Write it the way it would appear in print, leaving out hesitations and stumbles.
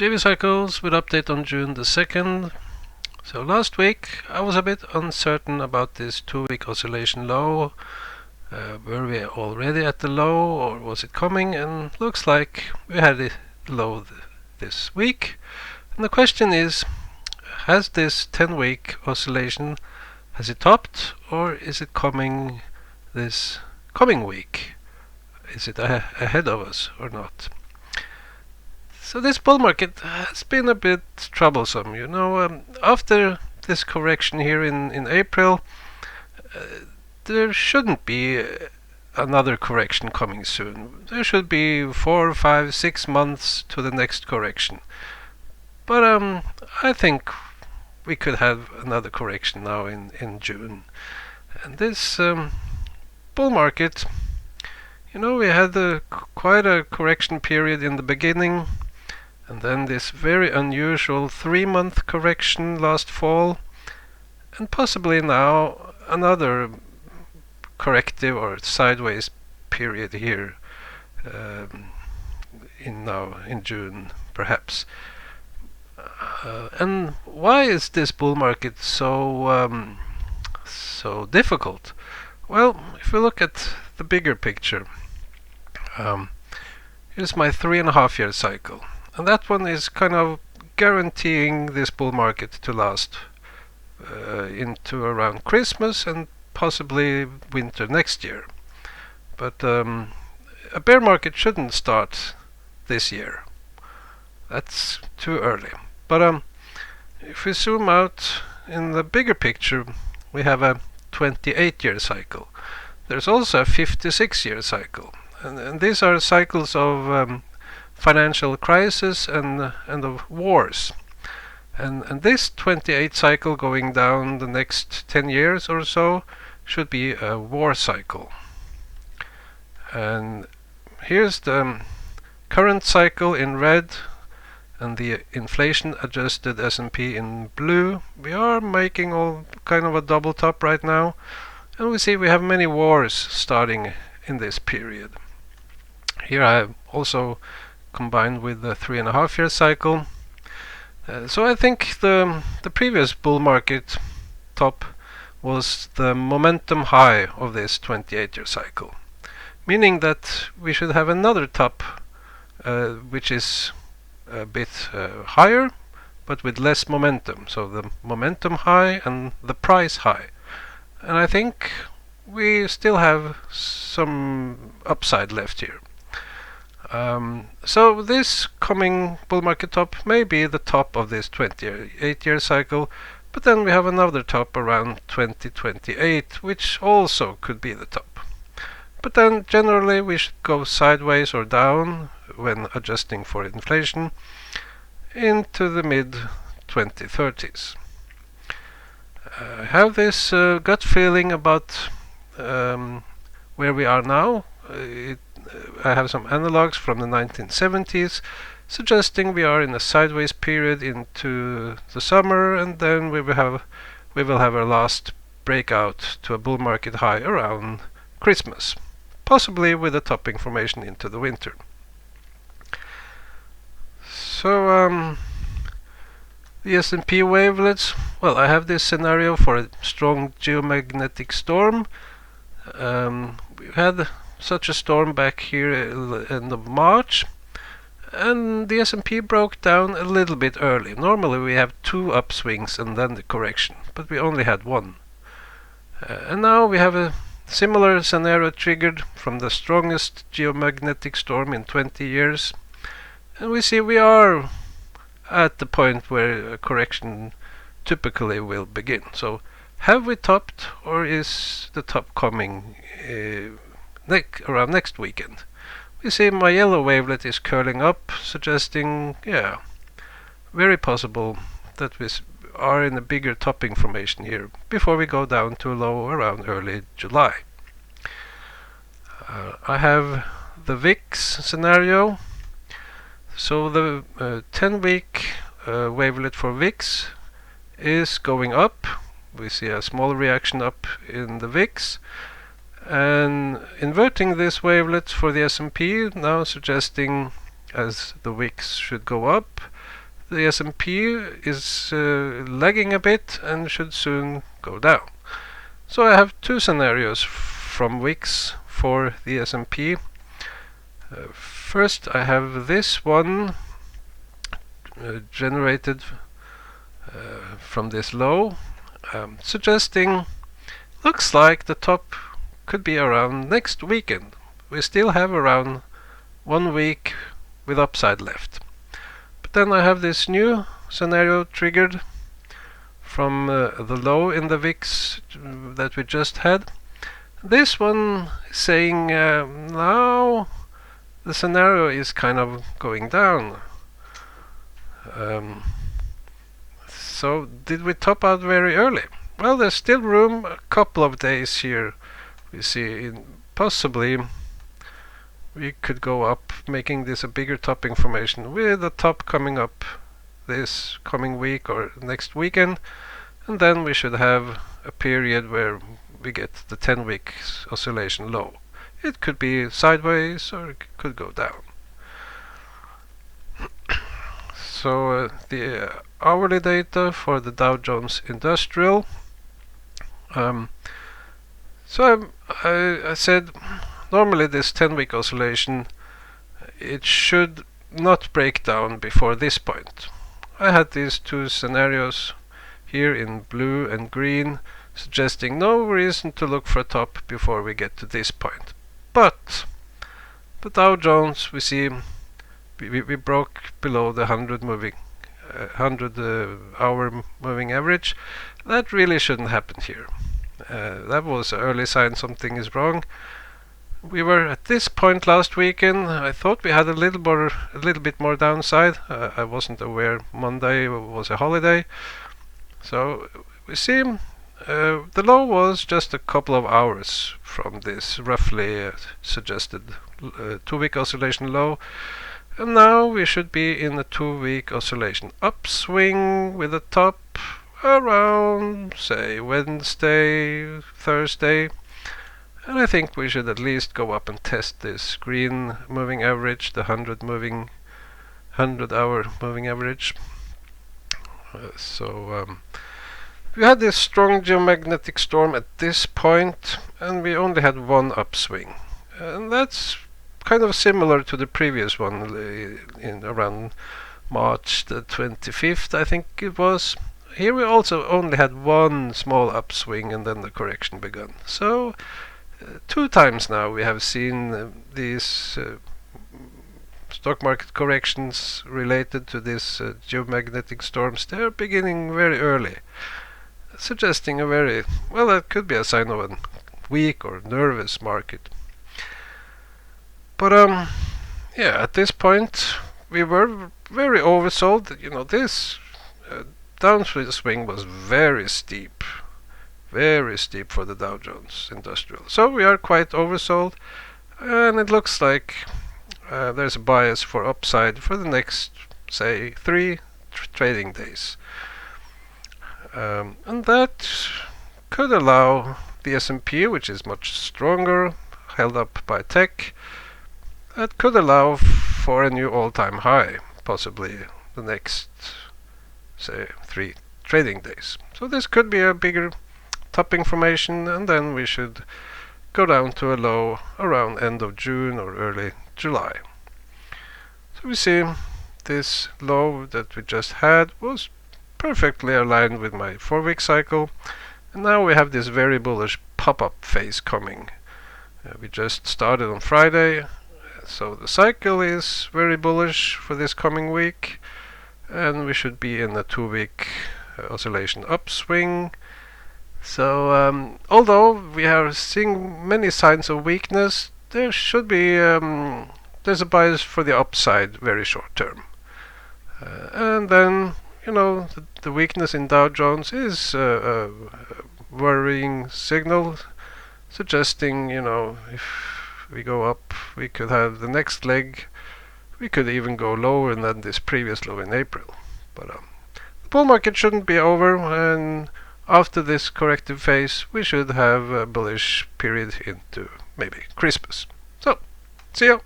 JV Cycles with update on June the 2nd. So last week I was a bit uncertain about this 2-week oscillation low. Were we already at the low or was it coming? And looks like we had it low this week. And the question is, has this 10-week oscillation, has it topped or is it coming this coming week? Is it ahead of us or not? So this bull market has been a bit troublesome, after this correction here in April, there shouldn't be another correction coming soon. There should be 4, 5, 6 months to the next correction. But I think we could have another correction now in June. And this bull market, we had quite a correction period in the beginning. And then this very unusual 3-month correction last fall, and possibly now another corrective or sideways period here in June, perhaps. And why is this bull market so difficult? Well, if we look at the bigger picture, here's my 3.5-year cycle. And that one is kind of guaranteeing this bull market to last into around Christmas and possibly winter next year. But a bear market shouldn't start this year. That's too early. But if we zoom out in the bigger picture, we have a 28-year cycle. There's also a 56-year cycle. And these are cycles of financial crisis and of wars, and this 28 cycle going down the next 10 years or so should be a war cycle. And here's the current cycle in red and the inflation adjusted S&P in blue. We are making all kind of a double top right now, and we see we have many wars starting in this period. Here I have also combined with the 3.5-year cycle. So I think the previous bull market top was the momentum high of this 28-year cycle, meaning that we should have another top which is a bit higher but with less momentum. So the momentum high and the price high. And I think we still have some upside left here. So this coming bull market top may be the top of this 28-year cycle, but then we have another top around 2028, which also could be the top. But then generally we should go sideways or down when adjusting for inflation into the mid-2030s. I have this gut feeling about where we are now. I have some analogs from the 1970s suggesting we are in a sideways period into the summer, and then we will have our last breakout to a bull market high around Christmas, possibly with a topping formation into the winter. So the S&P wavelets, well, I have this scenario for a strong geomagnetic storm. We had such a storm back here end of March, and the S&P broke down a little bit early. Normally we have 2 upswings and then the correction, but we only had 1. And now we have a similar scenario triggered from the strongest geomagnetic storm in 20 years, and we see we are at the point where a correction typically will begin. So have we topped, or is the top coming around next weekend? We see my yellow wavelet is curling up, suggesting, very possible that we are in a bigger topping formation here before we go down to a low around early July. I have the VIX scenario. So the 10-week wavelet for VIX is going up. We see a small reaction up in the VIX, and inverting this wavelet for the S&P, now suggesting as the VIX should go up, the S&P is lagging a bit and should soon go down. So I have two scenarios from wicks for the S&P. First I have this one generated from this low, suggesting looks like the top could be around next weekend. We still have around 1 week with upside left. But then I have this new scenario triggered from the low in the VIX that we just had. This one is saying now the scenario is kind of going down. So did we top out very early? Well, there's still room, a couple of days here. We see possibly we could go up, making this a bigger topping formation with a top coming up this coming week or next weekend, and then we should have a period where we get the 10-week oscillation low. It could be sideways or it could go down. So the hourly data for the Dow Jones Industrial. So I said normally this 10-week oscillation, it should not break down before this point. I had these two scenarios here in blue and green, suggesting no reason to look for a top before we get to this point. But the Dow Jones, we see we broke below the 100 hour moving average. That really shouldn't happen here. That was an early sign something is wrong. We were at this point last weekend. I thought we had a little bit more downside. I wasn't aware Monday was a holiday. So we see the low was just a couple of hours from this roughly suggested 2-week oscillation low. And now we should be in a 2-week oscillation upswing with a top around, say, Wednesday, Thursday. And I think we should at least go up and test this green moving average, the 100 hour moving average. We had this strong geomagnetic storm at this point, and we only had one upswing. And that's kind of similar to the previous one in around March the 25th, I think it was. Here we also only had one small upswing and then the correction began. So 2 times now we have seen these stock market corrections related to this geomagnetic storms. They are beginning very early, suggesting a very, well, that could be a sign of a weak or nervous market. But yeah, at this point we were very oversold. You know, this downswing was very steep for the Dow Jones Industrial. So we are quite oversold, and it looks like there's a bias for upside for the next, say, 3 trading days. And that could allow the S&P, which is much stronger, held up by tech, that could allow for a new all-time high, possibly the next, say, 3 trading days. So this could be a bigger topping formation, and then we should go down to a low around end of June or early July. So we see this low that we just had was perfectly aligned with my 4-week cycle, and now we have this very bullish pop-up phase coming. We just started on Friday, so the cycle is very bullish for this coming week, and we should be in a 2-week oscillation upswing. So although we are seeing many signs of weakness, there should be there's a bias for the upside very short term. And then, you know, the weakness in Dow Jones is a worrying signal, suggesting, you know, if we go up, we could have the next leg, we could even go lower than this previous low in April. But the bull market shouldn't be over, and after this corrective phase we should have a bullish period into maybe Christmas. So, see you!